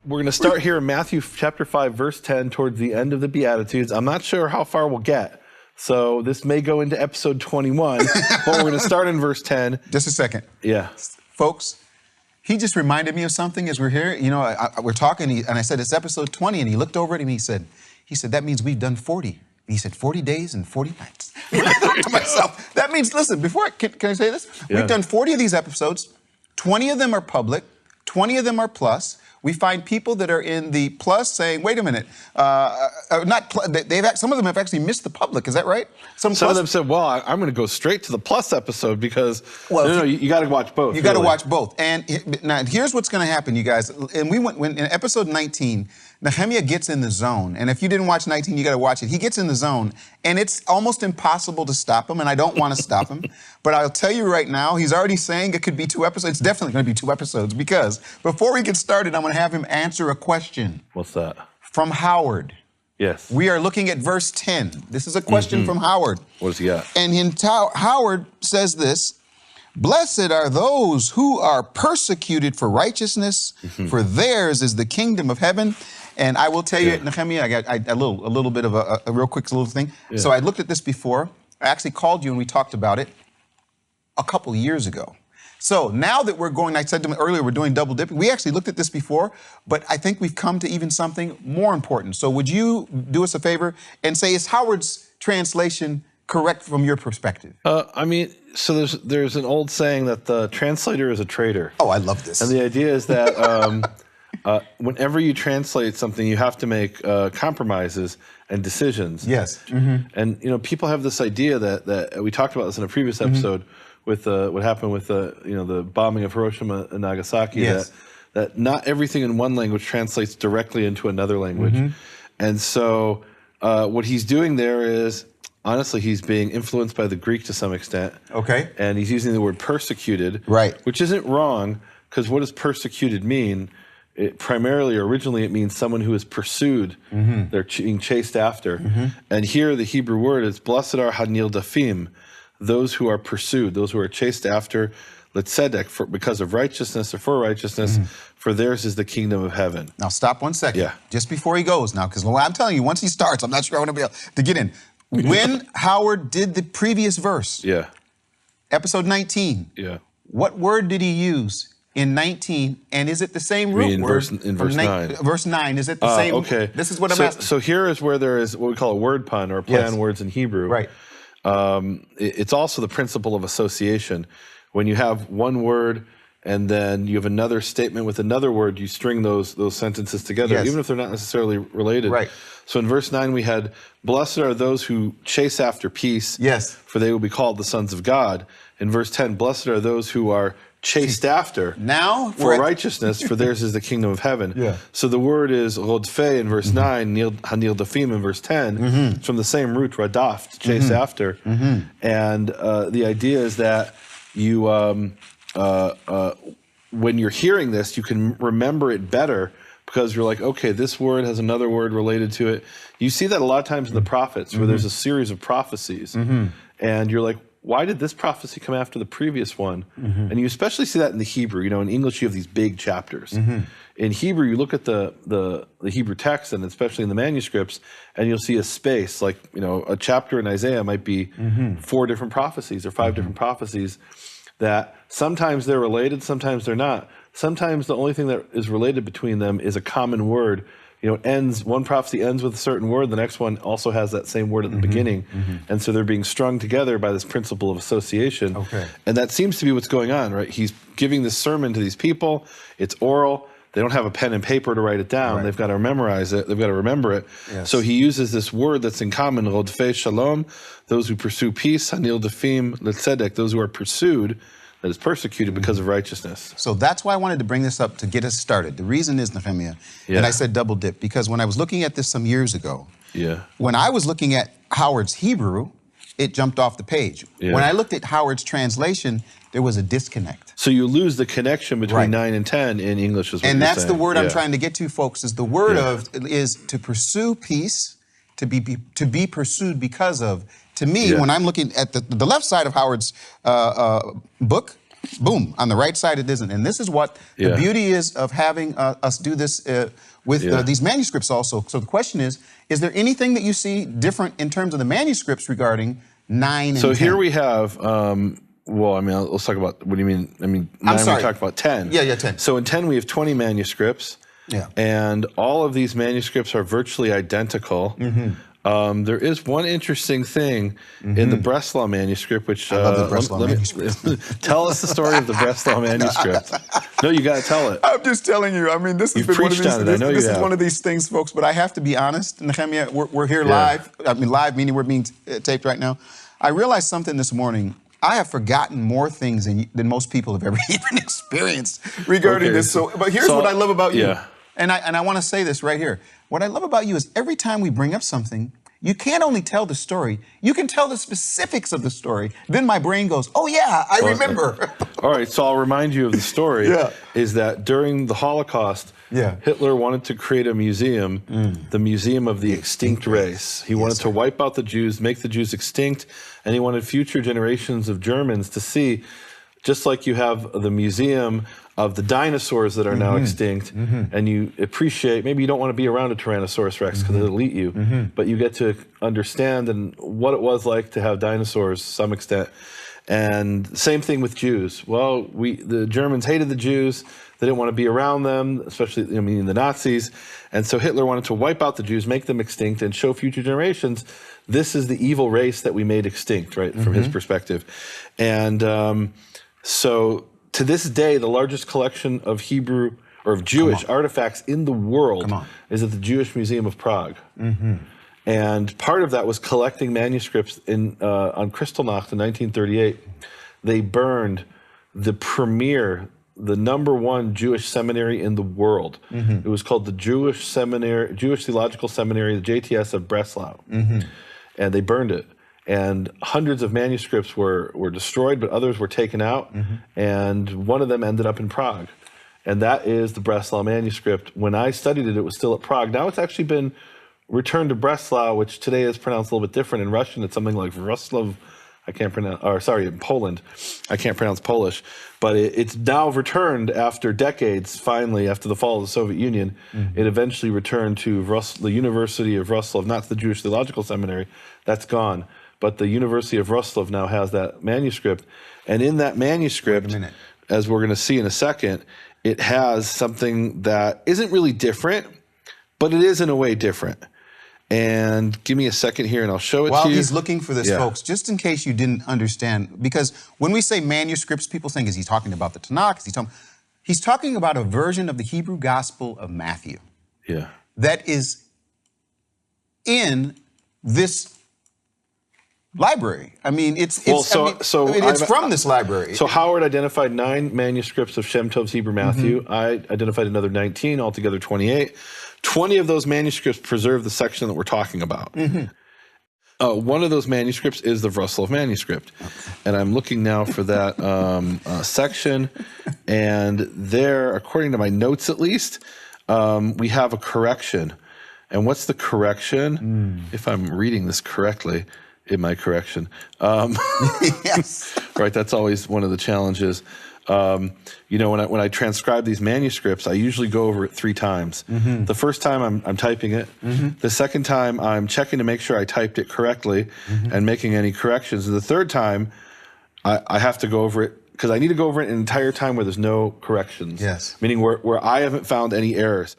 We're going to start here in Matthew chapter 5, verse 10, towards the end of the Beatitudes. I'm not sure how far we'll get, so this may go into episode 21, but we're going to start in verse 10. Just a second. Yeah. Folks, he just reminded me of something as we're here. You know, we're talking, and I said, it's episode 20, and he looked over at me, he said, that means we've done 40. And he said, 40 days and 40 nights. And I thought to myself, that means, listen, can I say this? Yeah. We've done 40 of these episodes. 20 of them are public. 20 of them are plus. We find people that are in the plus saying, wait a minute, some of them have actually missed the public. Is that right? Some of them said, well, I'm going to go straight to the plus episode because, you got to watch both. You got to watch both. And now here's what's going to happen, you guys. And when in episode 19, Nehemiah gets in the zone. And if you didn't watch 19, you got to watch it. He gets in the zone, and it's almost impossible to stop him, and I don't want to stop him. But I'll tell you right now, he's already saying it could be 2 episodes. It's definitely going to be 2 episodes, because before we get started, I'm going to have him answer a question. What's that? From Howard. Yes. We are looking at verse 10. This is a question from Howard. What does he got? And Howard says this: blessed are those who are persecuted for righteousness, for theirs is the kingdom of heaven. And I will tell you, Nehemiah, I got a little bit of a real quick little thing. Yeah. So I looked at this before. I actually called you and we talked about it a couple years ago. So now that we're going, I said to him earlier, we're doing double dipping. We actually looked at this before, but I think we've come to even something more important. So would you do us a favor and say, is Howard's translation correct from your perspective? So there's an old saying that the translator is a traitor. Oh, I love this. And the idea is that whenever you translate something, you have to make compromises and decisions. Yes. And people have this idea that we talked about this in a previous episode with what happened with the bombing of Hiroshima and Nagasaki. Yes. That not everything in one language translates directly into another language. And so what he's doing there is, honestly, he's being influenced by the Greek to some extent. Okay. And he's using the word persecuted. Right. Which isn't wrong, because what does persecuted mean? Originally, it means someone who is pursued. They're being chased after. And here, the Hebrew word is, blessed are hanildafim, those who are pursued, those who are chased after, letzedek, because of righteousness or for righteousness, for theirs is the kingdom of heaven. Now, stop 1 second. Yeah. Just before he goes now, because I'm telling you, once he starts, I'm not sure I want to be able to get in. When Howard did the previous verse, episode 19, what word did he use in 19, and is it the same root word? In verse 9. Verse 9, is it the same? Okay. This is what I'm asking. So here is where there is what we call a word pun, or a play on words in Hebrew. Right. It's also the principle of association. When you have one word and then you have another statement with another word, you string those sentences together, even if they're not necessarily related. Right. So in verse 9 we had, blessed are those who chase after peace, for they will be called the sons of God. In verse 10, blessed are those who are chased after for righteousness, for theirs is the kingdom of heaven. So the word is rodfei in verse 9, hanildafim in verse 10. It's from the same root, radaf, to chase after. And the idea is that you, when you're hearing this, you can remember it better, because you're like, okay, this word has another word related to it. You see that a lot of times in the prophets, where there's a series of prophecies, and you're like, why did this prophecy come after the previous one? And you especially see that in the Hebrew. In English you have these big chapters. In Hebrew, you look at the Hebrew text, and especially in the manuscripts, and you'll see a space. Like, a chapter in Isaiah might be 4 different prophecies or 5 different prophecies, that sometimes they're related, sometimes they're not. Sometimes the only thing that is related between them is a common word. One prophecy ends with a certain word, the next one also has that same word at the beginning. And so they're being strung together by this principle of association. And that seems to be what's going on, right? He's giving this sermon to these people. It's oral. They don't have a pen and paper to write it down. They've got to memorize it. They've got to remember it. So he uses this word that's in common, rodfei shalom, those who pursue peace, hanildafim, letzedek, those who are pursued, that is persecuted because of righteousness. So that's why I wanted to bring this up, to get us started. The reason is, Nehemiah, and I said double dip, because when I was looking at this some years ago, when I was looking at Howard's Hebrew, it jumped off the page. When I looked at Howard's translation, there was a disconnect. So you lose the connection between 9 and 10 in English as well. And that's the word I'm trying to get to, folks, is the word is to pursue peace, to be pursued because of. To me, when I'm looking at the left side of Howard's book, boom, on the right side it isn't. And this is what the Yeah. beauty is of having us do this with these manuscripts also. So the question is there anything that you see different in terms of the manuscripts regarding 9 and 10? So here we have, well, I mean, let's talk about, what do you mean? I mean, 9, sorry. we talked about 10. Yeah, 10. So in 10, we have 20 manuscripts. Yeah. And all of these manuscripts are virtually identical. There is one interesting thing in the Breslau manuscript, which I love the Breslau manuscript. tell us the story of the Breslau manuscript. No, you got to tell it. I'm just telling you. I mean, this has You've been one of preached these. on it. I know This you is have. one of these things, folks. But I have to be honest, Nehemiah. We're here live. I mean, live meaning we're being taped right now. I realized something this morning. I have forgotten more things than most people have ever even experienced regarding Okay, this. But here's so- what I love about you. yeah. And I want to say this right here. What I love about you is every time we bring up something, you can't only tell the story, you can tell the specifics of the story. Then my brain goes, oh yeah, I remember. All right, so I'll remind you of the story. Yeah. Is that during the Holocaust, Yeah. Hitler wanted to create a museum, the Museum of the Extinct Race. He wanted to wipe out the Jews, make the Jews extinct, and he wanted future generations of Germans to see, just like you have the museum of the dinosaurs that are now extinct, and you appreciate, maybe you don't want to be around a Tyrannosaurus Rex because it'll eat you, but you get to understand and what it was like to have dinosaurs to some extent. And same thing with Jews. Well, the Germans hated the Jews. They didn't want to be around them, especially, I mean, the Nazis. And so Hitler wanted to wipe out the Jews, make them extinct, and show future generations, this is the evil race that we made extinct, right, from his perspective. And so to this day, the largest collection of Hebrew or of Jewish artifacts in the world is at the Jewish Museum of Prague. And part of that was collecting manuscripts on Kristallnacht in 1938. They burned the number one Jewish seminary in the world. It was called the Jewish Theological Seminary, the JTS of Breslau. And they burned it. And hundreds of manuscripts were destroyed, but others were taken out. And one of them ended up in Prague. And that is the Breslau manuscript. When I studied it, it was still at Prague. Now it's actually been returned to Breslau, which today is pronounced a little bit different. In Russian, it's something like Wrocław. I can't pronounce, or sorry, in Poland. I can't pronounce Polish. But it's now returned after decades, finally, after the fall of the Soviet Union. It eventually returned to the University of Wrocław, not the Jewish Theological Seminary. That's gone. But the University of Wrocław now has that manuscript. And in that manuscript, as we're going to see in a second, it has something that isn't really different, but it is in a way different. And give me a second here and I'll show it to you. While he's looking for this, folks, just in case you didn't understand, because when we say manuscripts, people think, is he talking about the Tanakh? He's talking about a version of the Hebrew Gospel of Matthew. Yeah. That is in this library. I mean, it's from this library. So Howard identified 9 manuscripts of Shem Tov's Hebrew Matthew. I identified another 19, altogether 28. 20 of those manuscripts preserve the section that we're talking about. One of those manuscripts is the Wrocław manuscript. And I'm looking now for that section. And there, according to my notes at least, we have a correction. And what's the correction? If I'm reading this correctly, in my correction. Yes. Right, that's always one of the challenges. You know, when I transcribe these manuscripts, I usually go over it 3 times. The first time I'm typing it. The second time I'm checking to make sure I typed it correctly and making any corrections. And the third time I have to go over it because I need to go over it an entire time where there's no corrections. Yes. Meaning where I haven't found any errors.